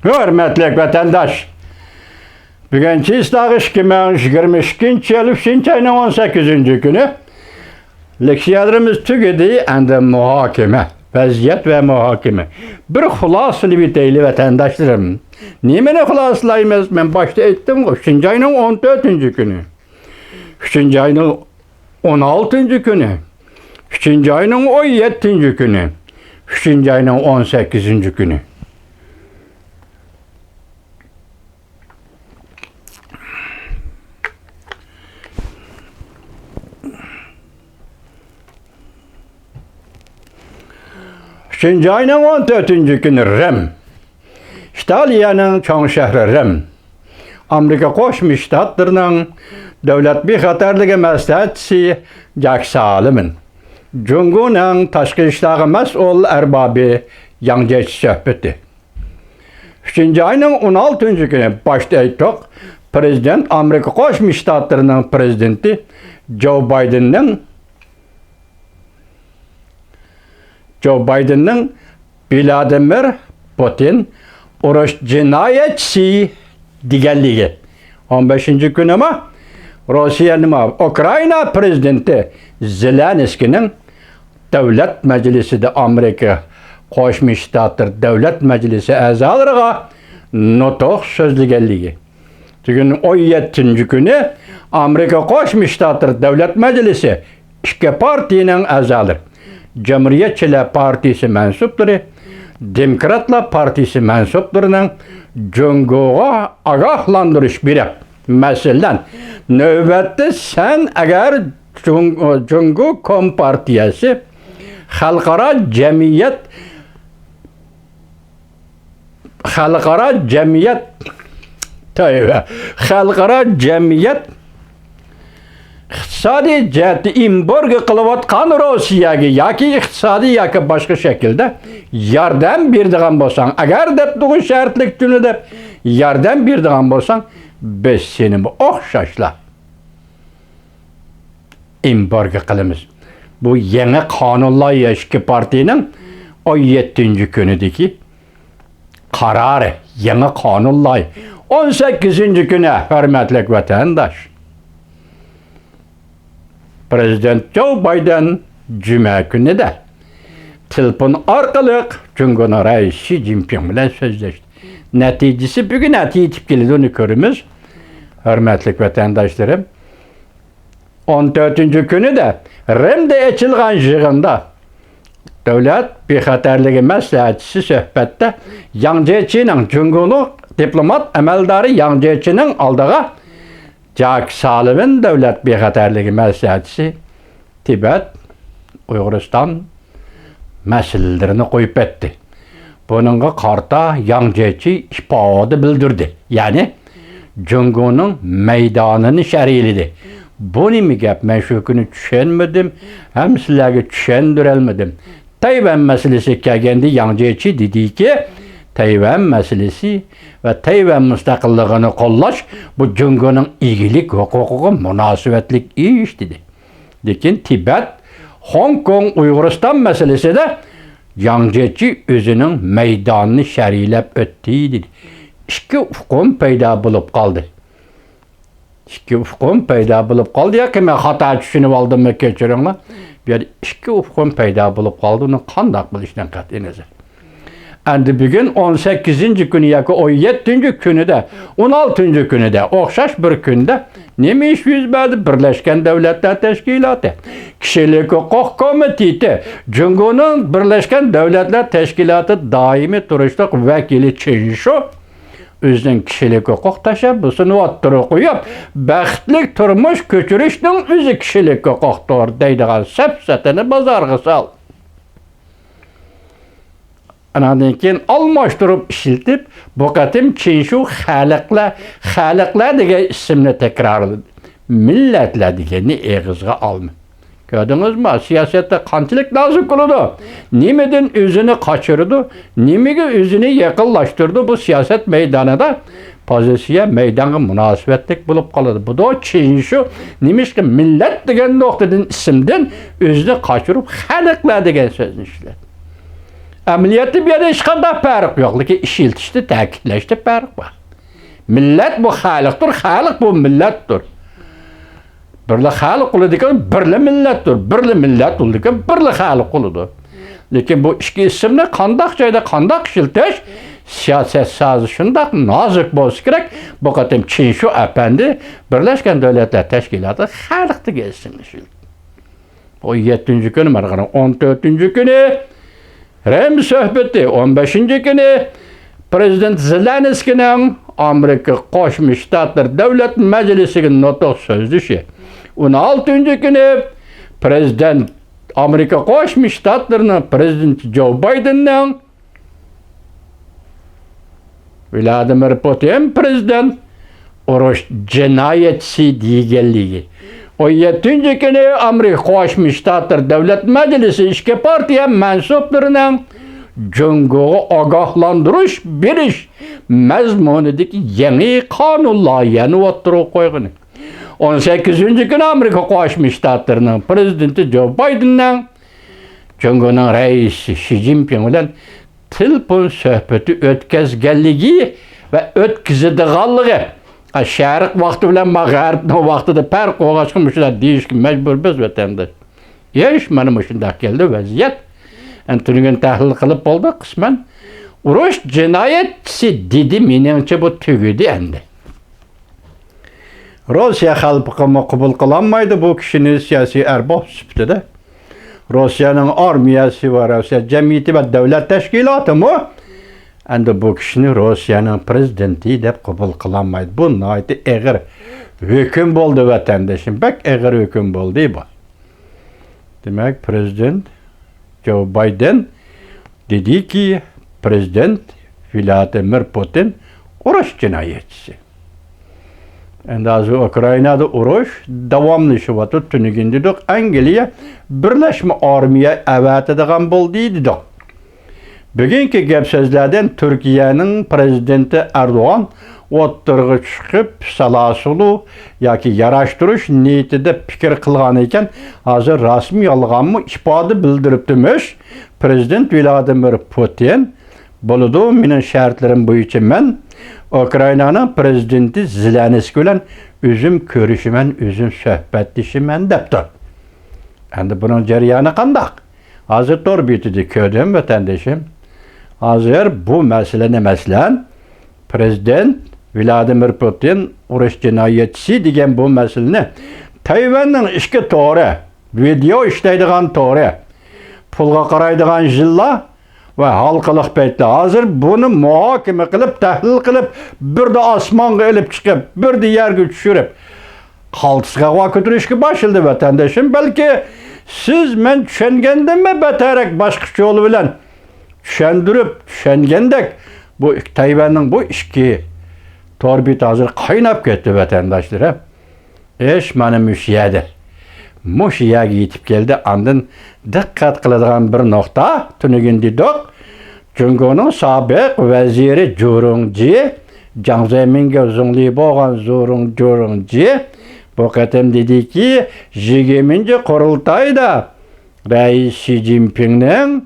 Hürmetlik vatandaş, bugünkü İslah 2022 yıl 3. ayının 18. günü leksiyalarımız tügedi endi muhakeme, vaziyet ve muhakeme. Bir hulasını biteyli vatandaşlarım. Nimeni hulaslayımız? Ben başta ettim, 3. ayının 14. günü. 3. ayının 16. günü. 3. ayının 17. günü. 3. ayının 18. günü. Üçüncü ayının 14. günü Rem. İtalya'nın çoğun şehri Rem. Amerika Qo'shma Shtatlarining davlat bexatarligi maslahatchisi Jack Sullivan. Jungoning tashqi ishlar mas'ul arbobi yangi suhbati. 3. ayının 16. günü başta aytdik, Prezident Amerika Qo'shma Shtatlarining prezidenti Joe Biden'ning Vladimir Putin urush jinoyatchisi deganligi. 15. gün ama Rossiyaning Ukraina prezidenti Zelenskiyning davlat majlisida Amerika Qo'shma Shtatlar davlat majlisi a'zolariga nutq so'zlaganligi. Bugün 17. günü Amerika Qo'shma Shtatlar davlat majlisi ikki partiyaning a'zolari, Cumhuriyetçiler Partisi mensuplari, Demokratlar Partisi mensuplarining Jungo'ga ogohlantirish berib, masalan, navbatda sen agar Jungo Kompartiyasi xalqaro jamiyat iqtisodiy jihatda embargo qilayotgan Rossiyaga yoki iqtisodiy yoki boshqa shaklda yordam beradigan bo'lsang, agar deb turgan shartlik tuni deb yordam beradigan bo'lsang, biz seni o'xshashla embargo qilamiz. Bu yangi qonun loyihasi partiyaning 17. kunidagi qarori, yangi qonun loyihasi. 18. kuni hurmatli vatandosh, Prezident Joe Biden Cuma günüde telefon orqali Jungo'ning raisi Xi Jinping bilan so'zlashdi. Natijasi bugün yetib keldi, uni ko'ramiz. Hurmatli vatandoshlarım, 14. günüde Rem'de açılgan yig'inda davlat bexatarligi maslahatchisi suhbatda Yang Jiechining Jungo'ning diplomat amaldori Yang Jiechining oldiga Jack Sullivan davlat bexatarligi maslahatchisi Tibet, Uyg'uriston masalalarini qo'yib etdi. Buningga qarta Yang Jiechi ifoda bildirdi. Ya'ni Jungo'ning maydonini sharhladi. Bu nima gap? Men shu kuni tushunmadim, ham sizlarga tushuntirolmadim. Tayvan masalasi kelganda Yang Jiechi dediki, Tayvan meselesi ve Tayvan müstakilliğini qo'llash bu Jungo'ning egilik huquqiga munosabatlik ish dedi. Lekin Tibet, Hong Kong, Uyg'uriston meselesida Yang Jiechi o'zining maydonini sharhlab o'tdi dedi. İki ufqum paydo bo'lib qoldi. İki ufqum paydo bo'lib qoldi yoki men xato tushunib oldimmi, kechiringlar. Bu yerda ikki ufqum paydo bo'lib qoldi, uni qanday qilishdan qat'iy nazar. Endi bugün 18. günü yoki 17. günü de 16. günü de o'xshash bir kunda nima ish yuz berdi? Birlashgan Davlatlar Tashkiloti, Kishilik huquq komiteti, Jungo'ning Birlashgan Davlatlar Tashkiloti doimiy turishliq vakili Chinshu o'zining kishilik huquq tashabbusini o'ttirib qo'yib, baxtli turmush ko'chirishning o'zi kishilik huquqdir deydigan safsatani bozorga soldi. Anadan keyin almashtirib ishiltib, bu qatim Chinshu xalqlar degan ismni takrorladi. Millatlar deganni eg'izga olma. Ko'rdingizmi? Siyosatda qanchalik nozik qiladi. Nimadan o'zini qochirdi, nimaga o'zini yaqinlashtirdi, bu siyosat maydonida pozitsiya maydonga munosabatlik bo'lib qoladi. Bu da Chinshu nimishki millat degan nuqtadan ismdan o'zini qochirib xalqlar degan so'zni ishladi. Ameliyatı bir yerde hiç kadar fark yok. Lakin işiltişte, takipleşte fark var. Millet bu halıktır, halık bu millettir. Birli halık ulu diken birli millettir. Birli millet ulu diken birli halık uludur. Lakin bu iki isimni kandak joyda kandak işiltish siyaset sazışında nazik bolsa kerak. Bu qatim Çin Efendi Birleşken Devletler Teşkilatı halıkta gelsin. O 7. günü marqana 14. günü Rem söhbeti 15. günü Prezident Zelenski'nin Amerika Qo'shma Shtatlar Davlat Majlisiga nutq so'zlashi. 16. günü Prezident Amerika Qo'shma Shtatlarining Prezidenti Joe Biden'ning Vladimir Putin prezident urush jinoyatchisi deganligi. 17. günü Amerika Qo'shma Shtatlar Davlat Majlisi ishki partiya mansublarining Jungo'ga ogohlantirish berish mazmunidagi yangi qonun loyihasini o'tirib qo'ygan. 18. günü Amerika Qo'shma Shtatlarining prezidenti Joe Biden'ning Jungo'ning raisi Xi Jinping bilan telefon suhbati o'tkazganligi va o'tkazadiganligi sharq vaqti bilan mag'arbning vaqtida farq bo'lg'achqa shular deyishga majbur biz vatandosh. Mana shunday keldi vaziyat. Tunugun tahlil qilib bo'ldi qisman. Urush jinoyatchisi dedi, meningcha bu tugudi endi. Rossiya xalqi qabul qilolmaydi bu kishini siyosiy arbob sifatida. Rossiyaning armiyasi va Rossiya jamiyati va davlat tashkilotimi endi bu kishini Rossiyaning prezidenti deb qabul qilolmaydi. Bu nihoyatda og'ir hukm bo'ldi vatandoshim. Bak og'ir hukm bo'ldi bu. Demak, prezident Joe Biden dedi ki Prezident Vladimir Putin urush jinoyatchisi. Endi hozir Ukrainada urush davomlashyapti. Tuniganda Angliya birlashma armiya avatadigan bo'ldi dedi. Bugungi gap so'zlardan Turkiyaning prezidenti Erdo'g'an o'ttirg'i chiqib salasulu yoki yarashtirish niyatida fikr qilgan ekan, hozir rasmiy yolg'onmi ifoda bildiribdimish. Prezident Vladimir Putin bo'ladi, mening shartlarim bo'yicha men Ukrainaning prezidenti Zelenskiy bilan o'zim ko'rishiman, o'zim suhbatlashiman debdi. Endi buning jarayoni qanday? Hozir to'rbetida ko'rdim vatandoshim. Hozir bu masalani masalan Prezident Vladimir Putin urush jinoyatchisi degan bu masalani Tayvanning ishki to'g'ri, video ishlaydigan to'g'ri, pulga qaraydigan jilla va xalqiliq paytda hozir buni muhokama qilib, tahlil qilib, birda osmonga olib chiqib, birda yerga tushirib, qaltisga ko'tarishga boshladi vatandoshim. Balki siz men tushungandimmi batarak boshqa yo'l bilan tushungandek bu Tayvanning bu ishki torbit hozir qaynab ketdi vatandoshlar. Mana mushiyada. Mushiyaga yetib keldi. Andin diqqat qiladigan bir nuqta tunugin dedik. Jungoning sobiq vaziri Jurongji, Jiang Zeminga uzunlik bo'lgan Jurongji bu qatam dediki, 20-qurultoyda Rais Xi Jinpingning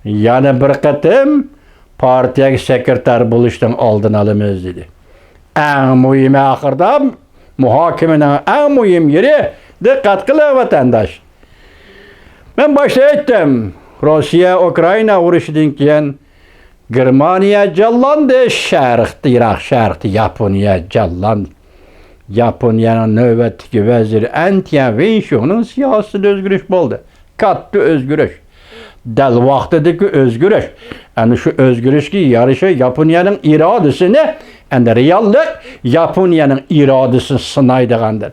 yana bir qatam partiyaga sekretar bo'lishdan oldin olamiz dedi. Eng muhimi oxirda muhokamaning eng muhim yeri diqqat qiling vatandosh. Men boshda aytdim, Rossiya Ukraina urushidan keyin Germaniya jallandi, Iroq sharqda Yaponiya jallandi. Yaponiyaning navbatdagi vaziri Antian Venshouning siyosatida o'zgarish bo'ldi. Katta o'zgarish. Dal vaqtidagi o'zgarish. Ana shu o'zgarishga yarasha Yaponiyaning irodasini, endi reallik Yaponiyaning irodasini sinaydigandir.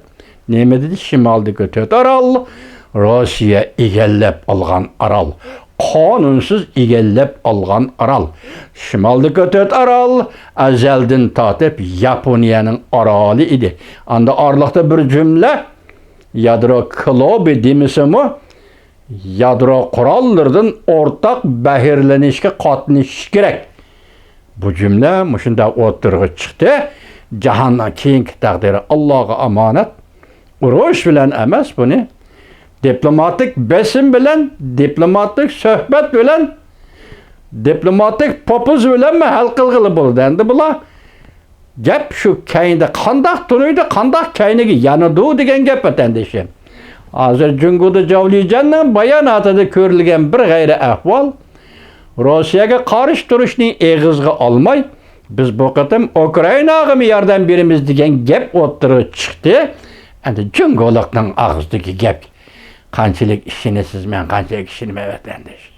Nima dedi? Shimoldagi 4 orol Rossiya egallab olgan orol. Qonunsuz egallab olgan orol. Shimoldagi 4 orol azaldan tortib Yaponiyaning oroli edi. Anda oraliqda bir jumla yadro klubi demisimi? Yadro qurollardan o'rtaq bahirlanishga qatnashish kerak. Bu jumla shunda o'tirg'i chiqdi. Jahonning keyingi taqdiri Allohga omonat. Urush bilan emas buni diplomatik besim bilan, diplomatik suhbat bilan diplomatik popuz bilen mi hal kılgılı buldu. Endi bular gap şu kayında qandaq tunuydu, qandaq kayniga yanıdı degan gap atandishim. Hozir Junguda Javlijanning bayonotida ko'rilgan bir g'ayri ahvol Rossiyaga qarshi turishning eg'izga olmay biz bu qatim Ukrainaga mi yordam beramiz degan gap o'tirib chiqdi. Endi Jungolikning og'zidagi gap qanchalik ishini siz men qanchalik ishini vatandosh.